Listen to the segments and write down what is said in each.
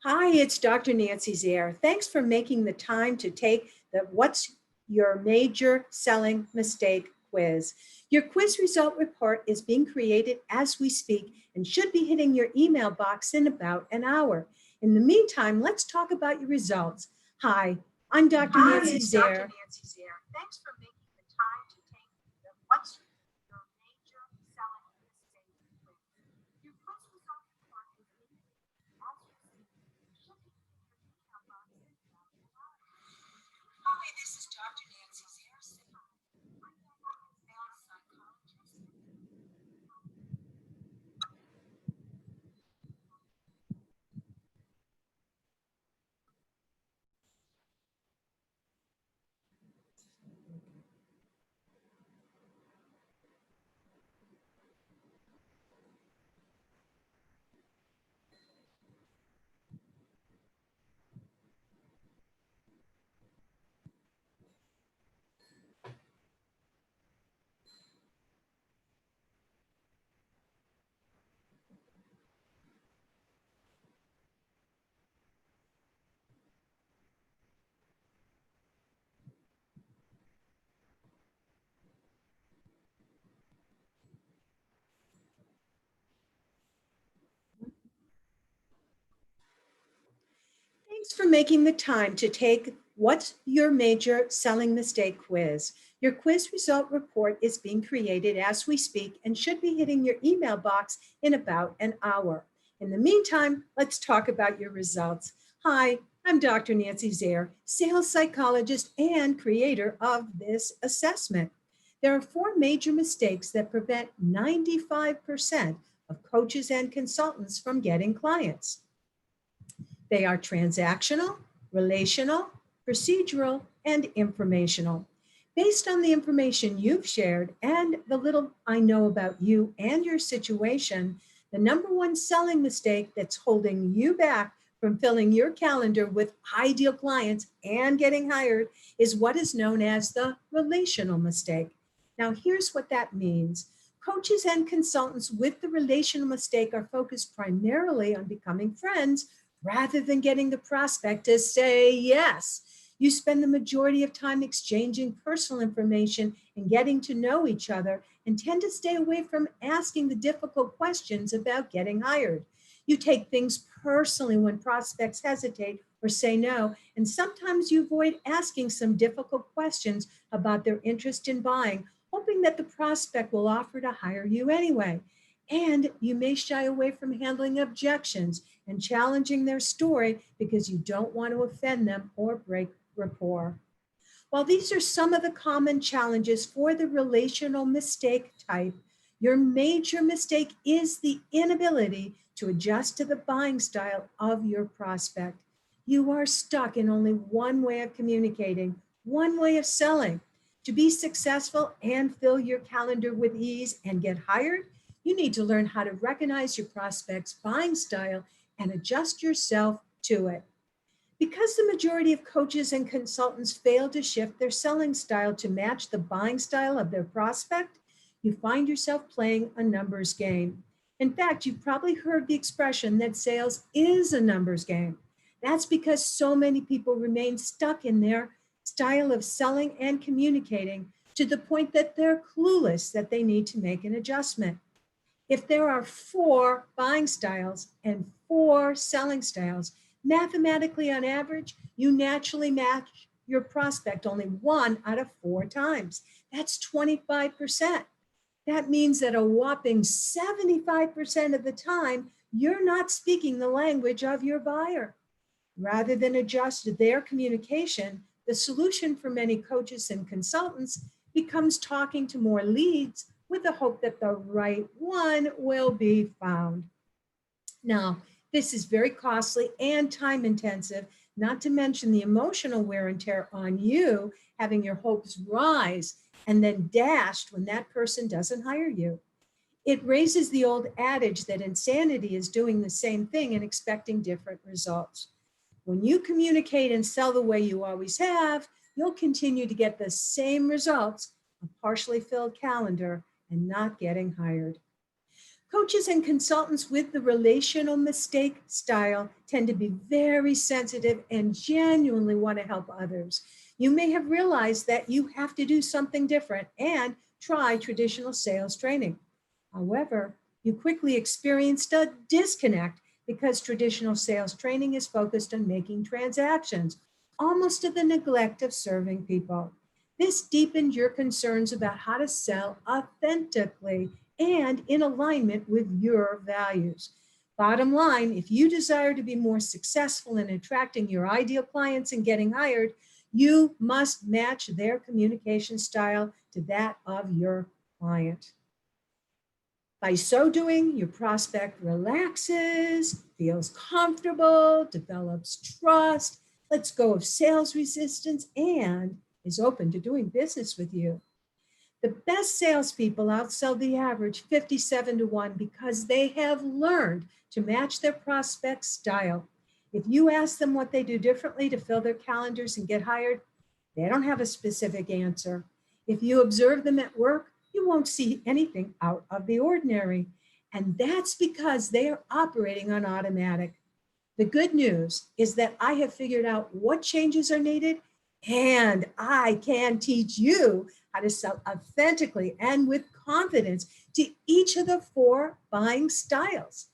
Hi, it's Dr. Nancy Zare. Thanks for making the time to take the What's Your Major Selling Mistake quiz. Your quiz result report is being created as we speak and should be hitting your email box in about an hour. In the meantime, let's talk about your results. Hi, I'm Dr. Nancy Zare. Thanks for making the time to take the What's Your Major Selling Mistake quiz. Your quiz result report is being created as we speak. Hi, this is Dr. Nancy Zare. I'm a sales psychologist. Thanks for making the time to take What's Your Major Selling Mistake quiz. Your quiz result report is being created as we speak and should be hitting your email box in about an hour. In the meantime, let's talk about your results. Hi, I'm Dr. Nancy Zare, sales psychologist and creator of this assessment. There are 4 major mistakes that prevent 95% of coaches and consultants from getting clients. They are transactional, relational, procedural, and informational. Based on the information you've shared and the little I know about you and your situation, the number one selling mistake that's holding you back from filling your calendar with ideal clients and getting hired is what is known as the relational mistake. Now, here's what that means. Coaches and consultants with the relational mistake are focused primarily on becoming friends rather than getting the prospect to say yes. You spend the majority of time exchanging personal information and getting to know each other and tend to stay away from asking the difficult questions about getting hired. You take things personally when prospects hesitate or say no, and sometimes you avoid asking some difficult questions about their interest in buying, hoping that the prospect will offer to hire you anyway. And you may shy away from handling objections and challenging their story because you don't want to offend them or break rapport. While these are some of the common challenges for the relational mistake type, your major mistake is the inability to adjust to the buying style of your prospect. You are stuck in only one way of communicating, one way of selling. To be successful and fill your calendar with ease and get hired, you need to learn how to recognize your prospect's buying style and adjust yourself to it. Because the majority of coaches and consultants fail to shift their selling style to match the buying style of their prospect, you find yourself playing a numbers game. In fact, you've probably heard the expression that sales is a numbers game. That's because so many people remain stuck in their style of selling and communicating to the point that they're clueless that they need to make an adjustment. If there are 4 buying styles and 4 selling styles, mathematically on average, you naturally match your prospect only 1 out of 4 times. That's 25%. That means that a whopping 75% of the time, you're not speaking the language of your buyer. Rather than adjust their communication, the solution for many coaches and consultants becomes talking to more leads with the hope that the right one will be found. Now, this is very costly and time intensive, not to mention the emotional wear and tear on you, having your hopes rise and then dashed when that person doesn't hire you. It raises the old adage that insanity is doing the same thing and expecting different results. When you communicate and sell the way you always have, you'll continue to get the same results, a partially filled calendar, and not getting hired. Coaches and consultants with the relational mistake style tend to be very sensitive and genuinely want to help others. You may have realized that you have to do something different and try traditional sales training. However, you quickly experienced a disconnect because traditional sales training is focused on making transactions, almost to the neglect of serving people. This deepened your concerns about how to sell authentically and in alignment with your values. Bottom line, if you desire to be more successful in attracting your ideal clients and getting hired, you must match their communication style to that of your client. By so doing, your prospect relaxes, feels comfortable, develops trust, lets go of sales resistance, and is open to doing business with you. The best salespeople outsell the average 57 to 1 because they have learned to match their prospect's style. If you ask them what they do differently to fill their calendars and get hired, they don't have a specific answer. If you observe them at work, you won't see anything out of the ordinary. And that's because they are operating on automatic. The good news is that I have figured out what changes are needed, and I can teach you how to sell authentically and with confidence to each of the 4 buying styles.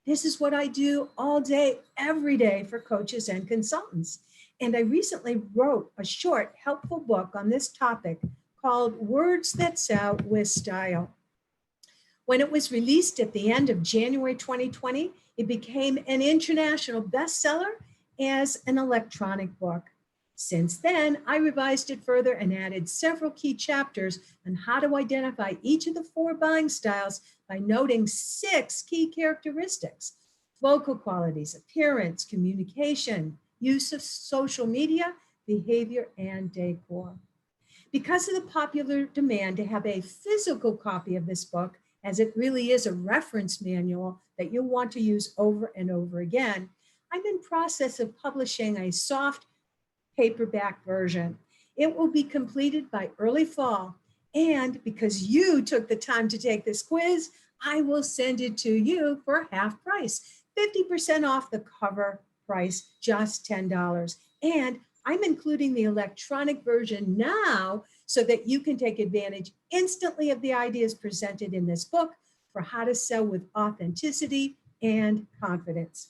This is what I do all day, every day for coaches and consultants. And I recently wrote a short, helpful book on this topic called Words That Sell with Style. When it was released at the end of January 2020, it became an international bestseller as an electronic book. Since then, I revised it further and added several key chapters on how to identify each of the 4 buying styles by noting 6 key characteristics: vocal qualities, appearance, communication, use of social media, behavior, and decor. Because of the popular demand to have a physical copy of this book, as it really is a reference manual that you'll want to use over and over again, I'm in process of publishing a soft paperback version. It will be completed by early fall. And because you took the time to take this quiz, I will send it to you for half price, 50% off the cover price, just $10. And I'm including the electronic version now so that you can take advantage instantly of the ideas presented in this book for how to sell with authenticity and confidence.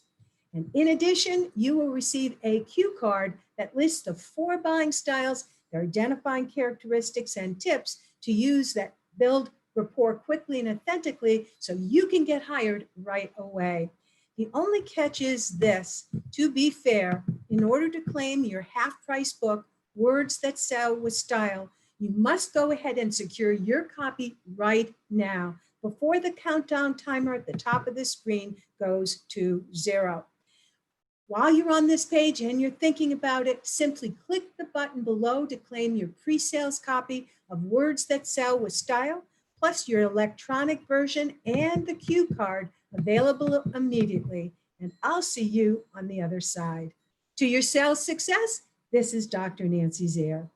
And in addition, you will receive a cue card that lists the 4 buying styles, their identifying characteristics and tips to use that build rapport quickly and authentically so you can get hired right away. The only catch is this: to be fair, in order to claim your half-price book, Words That Sell with Style, you must go ahead and secure your copy right now before the countdown timer at the top of the screen goes to 0. While you're on this page and you're thinking about it, simply click the button below to claim your pre-sales copy of Words That Sell with Style, plus your electronic version and the cue card available immediately. And I'll see you on the other side. To your sales success, this is Dr. Nancy Zare.